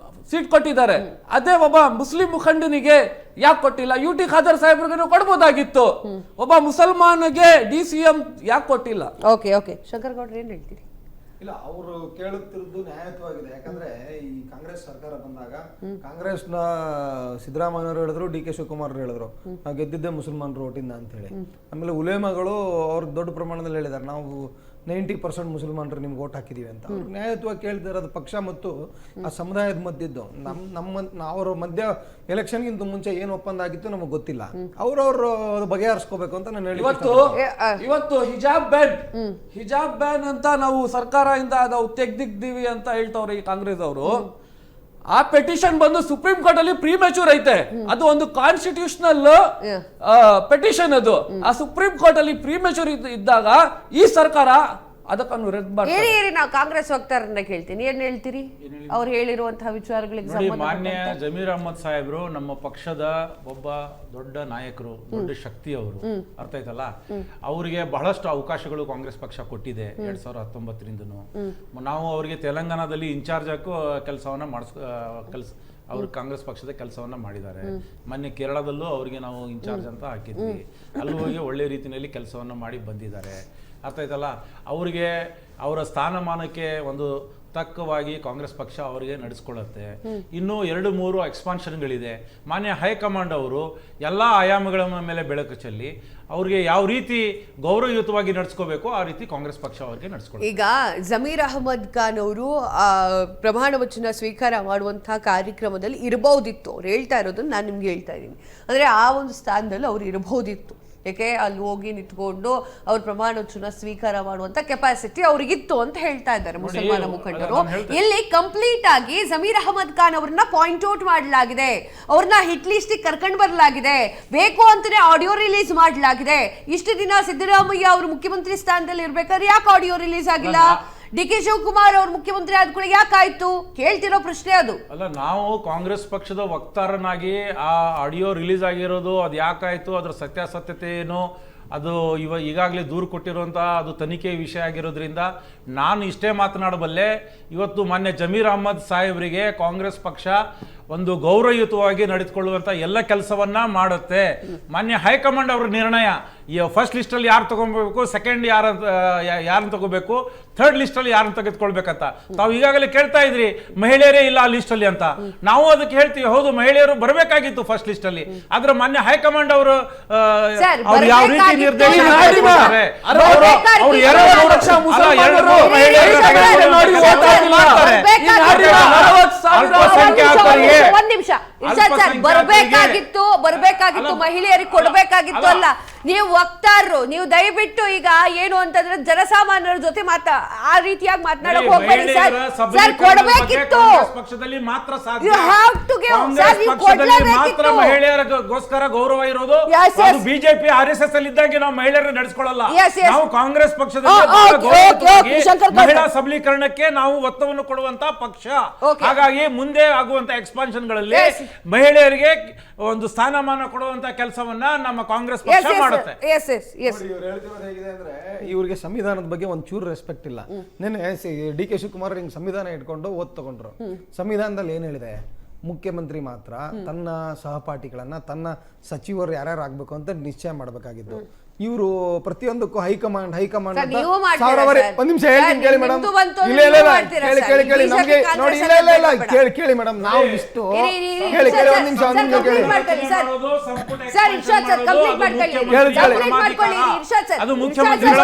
ಸೀಟ್ ಕೊಟ್ಟಿದ್ದಾರೆ. ಅದೇ ಒಬ್ಬ ಮುಸ್ಲಿಂ ಮುಖಂಡನಿಗೆ ಯಾಕೆ ಕೊಟ್ಟಿಲ್ಲ? UT ಖಾದರ್ ಸಾಹೇಬ್ರಿಗೂ ಕೊಡ್ಬೋದಾಗಿತ್ತು. ಒಬ್ಬ ಮುಸಲ್ಮಾನಿಗೆ DCM ಯಾಕೆ ಕೊಟ್ಟಿಲ್ಲ? ಓಕೆ, ಶಂಕರ್ ಗೌಡ್ರು ಏನ್ ಹೇಳ್ತೀರಿ? ಇಲ್ಲ, ಅವರು ಕೇಳುತ್ತಿರುವುದು ನ್ಯಾಯಯುತವಾಗಿದೆ. ಯಾಕಂದ್ರೆ ಈ ಕಾಂಗ್ರೆಸ್ ಸರ್ಕಾರ ಬಂದಾಗ ಕಾಂಗ್ರೆಸ್ನ ಸಿದ್ದರಾಮಯ್ಯವರು ಹೇಳಿದ್ರು, DK ಶಿವಕುಮಾರ್ ಹೇಳಿದ್ರು, ನಾವು ಗೆದ್ದಿದ್ದೆ ಮುಸಲ್ಮಾನರು ಓಟಿಂದ ಅಂತ ಹೇಳಿ. ಆಮೇಲೆ ಉಲೇಮಗಳು ಅವ್ರು ದೊಡ್ಡ ಪ್ರಮಾಣದಲ್ಲಿ ಹೇಳಿದ್ದಾರೆ, ನಾವು 90% ಮುಸಲ್ಮಾನರು ನಿಮ್ಗೆ ಓಟ್ ಹಾಕಿದೀವಿ ಅಂತ. ಅವ್ರು ನ್ಯಾಯಯುತವಾಗಿ ಕೇಳ್ತಿರೋದು ಪಕ್ಷ ಮತ್ತು ಆ ಸಮುದಾಯದ ಮಧ್ಯದ್ದು. ಅವರ ಮಧ್ಯ ಎಲೆಕ್ಷನ್ಗಿಂತ ಮುಂಚೆ ಏನು ಒಪ್ಪಂದ ಆಗಿತ್ತು ನಮಗೆ ಗೊತ್ತಿಲ್ಲ. ಅವ್ರವ್ರು ಬಗೆಹರಿಸ್ಕೋಬೇಕು ಅಂತ ನಾನು ಹೇಳಿ. ಇವತ್ತು ಹಿಜಾಬ್ ಬ್ಯಾನ್ ಅಂತ ನಾವು ಸರ್ಕಾರದಿಂದ ನಾವು ತೆಗ್ದಿದ್ದೀವಿ ಅಂತ ಹೇಳ್ತವ್ರೆ ಈ ಕಾಂಗ್ರೆಸ್ ಅವರು. ಆ ಪೆಟಿಷನ್ ಬಂದು ಸುಪ್ರೀಂ ಕೋರ್ಟ್ ಅಲ್ಲಿ ಪ್ರೀಮೆಚೂರ್ ಐತೆ. ಅದು ಒಂದು ಕಾನ್ಸ್ಟಿಟ್ಯೂಷನಲ್ ಪೆಟಿಷನ್. ಅದು ಆ ಸುಪ್ರೀಂ ಕೋರ್ಟ್ ಅಲ್ಲಿ ಪ್ರೀಮೆಚೂರ್ ಇದ್ದಾಗ ಈ ಸರ್ಕಾರ ಅದಕ್ಕೆ ಅವ್ನು ರೆಡ್ ಮಾಡ್ತಾರೆ. ಏರಿ ನಾವು ಕಾಂಗ್ರೆಸ್ ವಕ್ತಾರನ್ನ ಕೇಳ್ತೀನಿ, ಏನ್ ಹೇಳ್ತೀರಿ ಅವ್ರು ಹೇಳಿರುವಂತಹ ವಿಚಾರಗಳಿಗೆ ನೋಡಿ, ಸಂಬಂಧ ಮಾನ್ಯ ಜಮೀರ್ ಅಹಮದ್ ಸಾಹೇಬ್ರು ನಮ್ಮ ಪಕ್ಷದ ಒಬ್ಬ ದೊಡ್ಡ ನಾಯಕರು, ದೊಡ್ಡ ಶಕ್ತಿ ಅವರು, ಅರ್ಥ ಆಯ್ತಲ್ಲ. ಅವರಿಗೆ ಬಹಳಷ್ಟು ಅವಕಾಶಗಳು ಕಾಂಗ್ರೆಸ್ ಪಕ್ಷ ಕೊಟ್ಟಿದೆ 2019ರಿಂದನೂ. ನಾವು ಅವರಿಗೆ ತೆಲಂಗಾಣದಲ್ಲಿ ಇನ್ಚಾರ್ಜ್ ಹಾಕೋ ಕೆಲಸವನ್ನ ಅವರು ಕಾಂಗ್ರೆಸ್ ಪಕ್ಷದ ಕೆಲಸವನ್ನ ಮಾಡಿದ್ದಾರೆ. ಮೊನ್ನೆ ಕೇರಳದಲ್ಲೂ ಅವರಿಗೆ ನಾವು ಇನ್ಚಾರ್ಜ್ ಅಂತ ಹಾಕಿದ್ವಿ, ಅಲ್ಲಿ ಹೋಗಿ ಒಳ್ಳೆ ರೀತಿಯಲ್ಲಿ ಕೆಲಸವನ್ನ ಮಾಡಿ ಬಂದಿದ್ದಾರೆ, ಅರ್ಥ ಆಯ್ತಲ್ಲ. ಅವರಿಗೆ ಅವರ ಸ್ಥಾನಮಾನಕ್ಕೆ ಒಂದು ತಕ್ಕವಾಗಿ ಕಾಂಗ್ರೆಸ್ ಪಕ್ಷ ಅವರಿಗೆ ನಡೆಸ್ಕೊಳ್ಳುತ್ತೆ. ಇನ್ನೂ 2-3 ಎಕ್ಸ್ಪಾನ್ಷನ್ಗಳಿದೆ. ಮಾನ್ಯ ಹೈಕಮಾಂಡ್ ಅವರು ಎಲ್ಲ ಆಯಾಮಗಳ ಮೇಲೆ ಬೆಳಕು ಚೆಲ್ಲಿ ಅವ್ರಿಗೆ ಯಾವ ರೀತಿ ಗೌರವಯುತವಾಗಿ ನಡ್ಸ್ಕೋಬೇಕು ಆ ರೀತಿ ಕಾಂಗ್ರೆಸ್ ಪಕ್ಷ ಅವರಿಗೆ ನಡ್ಸ್ಕೊಳ್ಳುತ್ತೆ. ಈಗ ಜಮೀರ್ ಅಹಮದ್ ಖಾನ್ ಅವರು ಪ್ರಮಾಣ ವಚನ ಸ್ವೀಕಾರ ಮಾಡುವಂತಹ ಕಾರ್ಯಕ್ರಮದಲ್ಲಿ ಇರಬಹುದಿತ್ತು. ಅವ್ರು ಹೇಳ್ತಾ ಇರೋದನ್ನ ನಾನು ನಿಮ್ಗೆ ಹೇಳ್ತಾ ಇದ್ದೀನಿ. ಅಂದ್ರೆ ಆ ಒಂದು ಸ್ಥಾನದಲ್ಲಿ ಅವ್ರು ಇರಬಹುದಿತ್ತು. ಯಾಕೆ ಅಲ್ಲಿ ಹೋಗಿ ನಿಂತ್ಕೊಂಡು ಅವ್ರ ಪ್ರಮಾಣ ವಚನ ಸ್ವೀಕಾರ ಮಾಡುವಂತ ಕೆಪಾಸಿಟಿ ಅವ್ರಿಗಿತ್ತು ಅಂತ ಹೇಳ್ತಾ ಇದ್ದಾರೆ ಮುಸಲ್ಮಾನ ಮುಖಂಡರು. ಇಲ್ಲಿ ಕಂಪ್ಲೀಟ್ ಆಗಿ ಜಮೀರ್ ಅಹಮದ್ ಖಾನ್ ಅವ್ರನ್ನ ಪಾಯಿಂಟ್ ಔಟ್ ಮಾಡಲಾಗಿದೆ, ಅವ್ರನ್ನ ಹಿಟ್ ಲಿಸ್ಟ್ ಕರ್ಕೊಂಡು ಬರಲಾಗಿದೆ, ಬೇಕು ಅಂತಾನೆ ಆಡಿಯೋ ರಿಲೀಸ್ ಮಾಡಲಾಗಿದೆ. ಇಷ್ಟು ದಿನ ಸಿದ್ದರಾಮಯ್ಯ ಅವರು ಮುಖ್ಯಮಂತ್ರಿ ಸ್ಥಾನದಲ್ಲಿ ಇರ್ಬೇಕಾದ್ರೆ ಯಾಕೆ ಆಡಿಯೋ ರಿಲೀಸ್ ಆಗಿಲ್ಲ? ಡಿ ಕೆ ಶಿವಕುಮಾರ್ ಅವ್ರು ಮುಖ್ಯಮಂತ್ರಿ ಆದ್ಕೊಳ್ಳಿ ಯಾಕಾಯ್ತು? ಕೇಳ್ತಿರೋ ಪ್ರಶ್ನೆ ಅದು. ಅಲ್ಲ, ನಾವು ಕಾಂಗ್ರೆಸ್ ಪಕ್ಷದ ವಕ್ತಾರನಾಗಿ ಆ ಆಡಿಯೋ ರಿಲೀಸ್ ಆಗಿರೋದು ಅದು ಯಾಕಾಯ್ತು, ಅದ್ರ ಸತ್ಯಾಸತ್ಯತೆ ಏನು, ಅದು ಈಗಾಗಲೇ ದೂರು ಕೊಟ್ಟಿರುವಂಥ ಅದು ತನಿಖೆ ವಿಷಯ ಆಗಿರೋದ್ರಿಂದ ನಾನು ಇಷ್ಟೇ ಮಾತನಾಡಬಲ್ಲೆ. ಇವತ್ತು ಮಾನ್ಯ ಜಮೀರ್ ಅಹಮದ್ ಸಾಹೇಬರಿಗೆ ಕಾಂಗ್ರೆಸ್ ಪಕ್ಷ ಒಂದು ಗೌರವಯುತವಾಗಿ ನಡೆದುಕೊಳ್ಳುವಂಥ ಎಲ್ಲ ಕೆಲಸವನ್ನ ಮಾಡುತ್ತೆ. ಮಾನ್ಯ ಹೈಕಮಾಂಡ್ ಅವರ ನಿರ್ಣಯ, ಈ ಫಸ್ಟ್ ಲಿಸ್ಟಲ್ಲಿ ಯಾರು ತಗೊಬೇಕು, ಸೆಕೆಂಡ್ ಯಾರನ್ನು ತಗೋಬೇಕು, ಥರ್ಡ್ ಲಿಸ್ಟಲ್ಲಿ ಯಾರನ್ನು ತೆಗೆದುಕೊಳ್ಬೇಕಂತ ತಾವು ಈಗಾಗಲೇ ಕೇಳ್ತಾ ಇದ್ರಿ, ಮಹಿಳೆಯರೇ ಇಲ್ಲ ಆ ಲಿಸ್ಟಲ್ಲಿ ಅಂತ. ನಾವು ಅದಕ್ಕೆ ಹೇಳ್ತೀವಿ, ಹೌದು ಮಹಿಳೆಯರು ಬರಬೇಕಾಗಿತ್ತು ಫಸ್ಟ್ ಲಿಸ್ಟಲ್ಲಿ. ಆದ್ರೆ ಮಾನ್ಯ ಹೈಕಮಾಂಡ್ ಅವರು ಯಾವ ರೀತಿ ನಿರ್ದೇಶನ ಮಾಡ್ತಾರೆ, ಒಂದ್ ನಿಮಿಷ ಬರ್ಬೇಕಾಗಿತ್ತು ಮಹಿಳೆಯರಿಗೆ ಕೊಡ್ಬೇಕಾಗಿತ್ತು ಅಲ್ಲ. ನೀವು ವಕ್ತಾರರು, ನೀವು ದಯವಿಟ್ಟು ಈಗ ಏನು ಅಂತಂದ್ರೆ ಜನಸಾಮಾನ್ಯರ ಜೊತೆ ಆ ರೀತಿಯಾಗಿ ಮಾತನಾಡಕ್ ಹೋಗ್ಬೇಡಿ ಸರ್. ಸರ್ ಕೊಡ್ಬೇಕಿತ್ತು, ಮಹಿಳೆಯರಿಗೋಸ್ಕರ ಗೌರವ ಇರೋದು. ಬಿಜೆಪಿ RSS ಅಲ್ಲಿ ಇದ್ದಾಗ ನಾವು ಮಹಿಳೆಯರನ್ನ ನಡೆಸ್ಕೊಳ್ಳಲ್ಲ. ನಾವು ಕಾಂಗ್ರೆಸ್ ಪಕ್ಷದಲ್ಲಿ ಮಹಿಳಾ ಸಬಲೀಕರಣಕ್ಕೆ ನಾವು ಒತ್ತವನ್ನು ಕೊಡುವಂತ ಪಕ್ಷ. ಹಾಗಾಗಿ ಮುಂದೆ ಆಗುವಂತ ಎಕ್ಸ್ಪಾನ್ಷನ್ ಗಳಲ್ಲಿ ಮಹಿಳೆಯರಿಗೆ ಒಂದು ಸ್ಥಾನಮಾನ ಕೊಡುವಂತ ಕೆಲಸವನ್ನ ನಮ್ಮ ಕಾಂಗ್ರೆಸ್ ಪಕ್ಷ ಮಾಡುತ್ತೆ. ಹೇಗಿದೆ ಅಂದ್ರೆ ಇವ್ರಿಗೆ ಸಂವಿಧಾನದ ಬಗ್ಗೆ ಒಂದ್ ಚೂರು ರೆಸ್ಪೆಕ್ಟ್ ಇಲ್ಲ. ನೆನ್ನೆ ಡಿ ಕೆ ಶಿವಕುಮಾರ್ ಹಿಂಗ್ ಸಂವಿಧಾನ ಇಟ್ಕೊಂಡು ಓದ್ ತಗೊಂಡ್ರು. ಸಂವಿಧಾನದಲ್ಲಿ ಏನ್ ಹೇಳಿದೆ, ಮುಖ್ಯಮಂತ್ರಿ ಮಾತ್ರ ತನ್ನ ಸಹಪಾಠಿಗಳನ್ನ, ತನ್ನ ಸಚಿವರು ಯಾರ್ಯಾರು ಆಗ್ಬೇಕು ಅಂತ ನಿಶ್ಚಯ ಮಾಡಬೇಕಾಗಿದ್ದು. ಇವರು ಪ್ರತಿಯೊಂದಕ್ಕೂ ಹೈಕಮಾಂಡ್ ಒಂದ್ ನಿಮಿಷ ಹೇಳ್ತೀನಿ ಕೇಳಿ ಮೇಡಮ್. ಕೇಳಿ ನಮ್ಗೆ ನೋಡಿ, ಕೇಳಿ ಮೇಡಮ್, ನಾವು ಇಷ್ಟು ಕೇಳಿ ಒಂದ್ ನಿಮಿಷ ಅದು ಮುಖ್ಯಮಂತ್ರಿಗಳ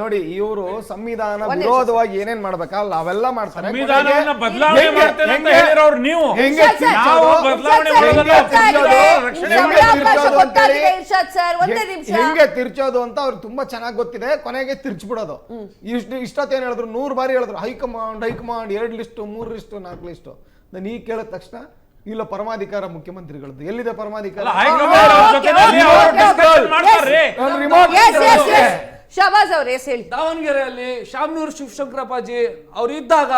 ನೋಡಿ. ಇವರು ಸಂವಿಧಾನ ವಿರೋಧವಾಗಿ ಏನೇನ್ ಮಾಡ್ಬೇಕಲ್ಲ ಅವೆಲ್ಲ ಮಾಡ್ತಾರೆ. ಸಂವಿಧಾನವನ್ನ ಬದಲಾವಣೆ ಮಾಡ್ತೇನೆ ಅಂತ ಹೇಳಿರೋರು ನೀವು. ಹೆಂಗೆ ತಿರ್ಚೋದು ಅಂತ ಅವ್ರಿಗೆ ತುಂಬಾ ಚೆನ್ನಾಗಿ ಗೊತ್ತಿದೆ. ಕೊನೆಗೆ ತಿರ್ಚ್ಬಿಡೋದು. ಇಷ್ಟೊತ್ತೇನ್ ಹೇಳಿದ್ರು, 100 ಬಾರಿ ಹೇಳಿದ್ರು ಹೈಕಮಾಂಡ್ 2 ಲಿಸ್ಟ್ 3 ಲಿಸ್ಟ್ 4 ಲಿಸ್ಟ್. ನಾನು ಈಗ ಕೇಳಿದ ತಕ್ಷಣ ಇಲ್ಲ ಪರಮಾಧಿಕಾರ ಮುಖ್ಯಮಂತ್ರಿಗಳದ್ದು. ಎಲ್ಲಿದೆ ಪರಮಾಧಿಕಾರ? ಶಹಬಾಜ್ ಅವ್ರು ಹೇಳಿ. ದಾವಣಗೆರೆಯಲ್ಲಿ ಶಾಮನೂರು ಶಿವಶಂಕರಪ್ಪಾಜಿ ಅವ್ರು ಇದ್ದಾಗ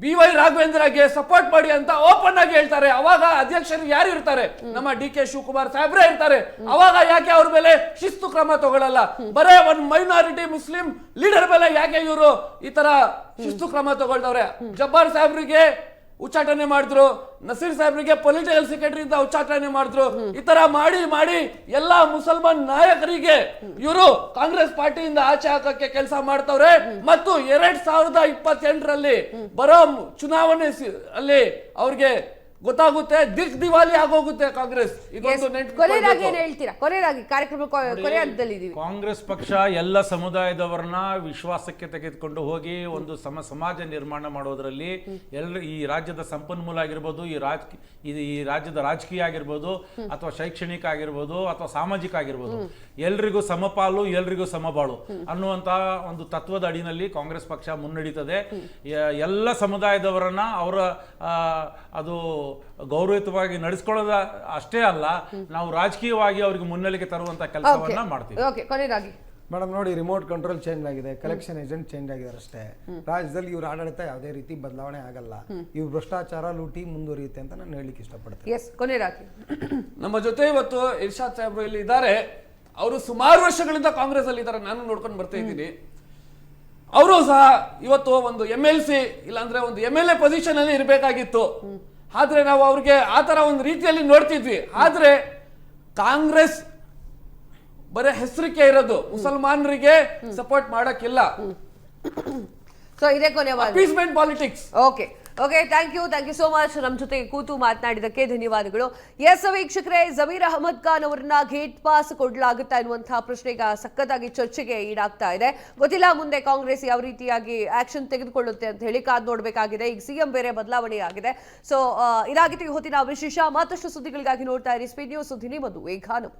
BY ರಾಘವೇಂದ್ರಗೆ ಸಪೋರ್ಟ್ ಮಾಡಿ ಅಂತ ಓಪನ್ ಆಗಿ ಹೇಳ್ತಾರೆ. ಅವಾಗ ಅಧ್ಯಕ್ಷರು ಯಾರು ಇರ್ತಾರೆ? ನಮ್ಮ DK ಶಿವಕುಮಾರ್ ಸಾಹೇಬ್ರೆ ಇರ್ತಾರೆ. ಅವಾಗ ಯಾಕೆ ಅವ್ರ ಮೇಲೆ ಶಿಸ್ತು ಕ್ರಮ ತಗೊಳ್ಳಲ್ಲ? ಬರೇ ಒಂದು ಮೈನಾರಿಟಿ ಮುಸ್ಲಿಂ ಲೀಡರ್ ಮೇಲೆ ಯಾಕೆ ಇವರು ಈ ತರ ಶಿಸ್ತು ಕ್ರಮ ತಗೊಳ್ತವ್ರೆ? ಜಬ್ಬಾರ್ ಸಾಹೇಬ್ರಿಗೆ ಉಚ್ಚಾಟನೆ ಮಾಡಿದ್ರು, ನಸೀರ್ ಸಾಹೇಬ್ರಿಗೆ ಪೊಲಿಟಿಕಲ್ ಸೆಕ್ರೆಟರಿ ಇಂದ ಉಚ್ಚಾಟನೆ ಮಾಡಿದ್ರು. ಈ ತರ ಮಾಡಿ ಎಲ್ಲಾ ಮುಸಲ್ಮಾನ್ ನಾಯಕರಿಗೆ ಇವರು ಕಾಂಗ್ರೆಸ್ ಪಾರ್ಟಿಯಿಂದ ಆಚೆ ಹಾಕಕ್ಕೆ ಕೆಲಸ ಮಾಡ್ತವ್ರೆ. ಮತ್ತು 2028ರಲ್ಲಿ ಬರೋ ಚುನಾವಣೆ ಅಲ್ಲಿ ಅವ್ರಿಗೆ ಗೊತ್ತಾಗುತ್ತೆ, ದಿವಾಲಿ ಆಗೋಗುತ್ತೆ ಕಾಂಗ್ರೆಸ್. ಕಾಂಗ್ರೆಸ್ ಪಕ್ಷ ಎಲ್ಲ ಸಮುದಾಯದವರನ್ನ ವಿಶ್ವಾಸಕ್ಕೆ ತೆಗೆದುಕೊಂಡು ಹೋಗಿ ಒಂದು ಸಮಾಜ ನಿರ್ಮಾಣ ಮಾಡೋದ್ರಲ್ಲಿ ಈ ರಾಜ್ಯದ ಸಂಪನ್ಮೂಲ ಆಗಿರ್ಬೋದು, ಈ ರಾಜ್ಯದ ರಾಜಕೀಯ ಆಗಿರ್ಬೋದು, ಅಥವಾ ಶೈಕ್ಷಣಿಕ ಆಗಿರ್ಬೋದು, ಅಥವಾ ಸಾಮಾಜಿಕ ಆಗಿರ್ಬೋದು, ಎಲ್ರಿಗೂ ಸಮಪಾಲು, ಎಲ್ರಿಗೂ ಸಮಬಾಳು ಅನ್ನುವಂತ ಒಂದು ತತ್ವದ ಅಡಿನಲ್ಲಿ ಕಾಂಗ್ರೆಸ್ ಪಕ್ಷ ಮುನ್ನಡೀತದೆ. ಎಲ್ಲ ಸಮುದಾಯದವರನ್ನ ಅವರ ಅದು ಗೌರವಯುತವಾಗಿ ನಡೆಸ್ಕೊಳ್ಳೋದ ಅಷ್ಟೇ ಅಲ್ಲ, ನಾವು ರಾಜಕೀಯವಾಗಿ ಅವ್ರಿಗೆ ಮುನ್ನೆಲೆಗೆ ತರುವಂತ ಕೆಲಸವನ್ನ ಮಾಡ್ತೀವಿ. ಓಕೆ, ಕೊನೆಯದಾಗಿ ಮೇಡಮ್ ನೋಡಿ, ರಿಮೋಟ್ ಕಂಟ್ರೋಲ್ ಚೇಂಜ್ ಆಗಿದೆ, ಕಲೆಕ್ಷನ್ ಏಜೆಂಟ್ ಚೇಂಜ್ ಆಗಿದ್ದಾರೆ ಅಷ್ಟೇ. ರಾಜ್ಯದಲ್ಲಿ ಇವ್ರ ಆಡಳಿತ ಯಾವುದೇ ರೀತಿ ಬದಲಾವಣೆ ಆಗಲ್ಲ. ಇವ್ರ ಭ್ರಷ್ಟಾಚಾರ ಲೂಟಿ ಮುಂದುವರಿಯುತ್ತೆ ಅಂತ ನಾನು ಹೇಳಲಿಕ್ಕೆ ಇಷ್ಟಪಡ್ತೇನೆ. ಎಸ್, ಕೊನೆಯದಾಗಿ ನಮ್ಮ ಜೊತೆ ಇವತ್ತು ಇರ್ಷಾದ್ ಸಾಹೇಬ್ರು ಇಲ್ಲಿ ಇದ್ದಾರೆ. ಅವರು ಸುಮಾರು ವರ್ಷಗಳಿಂದ ಕಾಂಗ್ರೆಸ್ ಅಲ್ಲಿ ಇದ್ದಾರೆ, ನಾನು ನೋಡ್ಕೊಂಡು ಬರ್ತಾ ಇದ್ದೀನಿ. ಅವರು ಸಹ ಇವತ್ತು ಒಂದು MLC ಇಲ್ಲಾಂದ್ರೆ ಒಂದು MLA ಪೊಸಿಷನ್ ಅಲ್ಲಿ ಇರಬೇಕಾಗಿತ್ತು. ಆದ್ರೆ ನಾವು ಅವ್ರಿಗೆ ಆ ತರ ಒಂದು ರೀತಿಯಲ್ಲಿ ನೋಡ್ತಿದ್ವಿ. ಆದ್ರೆ ಕಾಂಗ್ರೆಸ್ ಬರೀ ಹೆಸರಿಕೆ ಇರೋದು, ಮುಸಲ್ಮಾನರಿಗೆ ಸಪೋರ್ಟ್ ಮಾಡಕ್ಕಿಲ್ಲ. ಸೊ ಇದೇ ಕೊನೆಯ appeasement politics. Okay okay, thank you so much. ನಮ್ಮ ಜೊತೆಗೆ ಕೂತು ಮಾತನಾಡಿದಕ್ಕೆ ಧನ್ಯವಾದಗಳು. ಎಸ್ ವೀಕ್ಷಕರೇ, ಜಮೀರ್ ಅಹಮದ್ ಖಾನ್ ಅವರನ್ನ ಗೇಟ್ ಪಾಸ್ ಕೊಡಲಾಗುತ್ತಾ ಎನ್ನುವಂತಹ ಪ್ರಶ್ನೆ ಈಗ ಸಖತ್ತಾಗಿ ಚರ್ಚೆಗೆ ಈಡಾಗ್ತಾ ಇದೆ. ಗೊತ್ತಿಲ್ಲ ಮುಂದೆ ಕಾಂಗ್ರೆಸ್ ಯಾವ ರೀತಿಯಾಗಿ ಆಕ್ಷನ್ ತೆಗೆದುಕೊಳ್ಳುತ್ತೆ ಅಂತ ಹೇಳಿ ಕಾದ್ ನೋಡ್ಬೇಕಾಗಿದೆ. ಈಗ CM ಬೇರೆ ಬದಲಾವಣೆ ಆಗಿದೆ. ಸೊ ಇದಾಗಿತ್ತು ಹೊತ್ತಿನ ವಿಶೇಷ. ಮತ್ತಷ್ಟು ಸುದ್ದಿಗಳಿಗಾಗಿ ನೋಡ್ತಾ ಇರಿ ಸ್ಪೀಡ್ ನ್ಯೂಸ್. ಸುದ್ದಿ ನಿಮ್ಮದು, ವೇಗ ನಮ್ಮದು.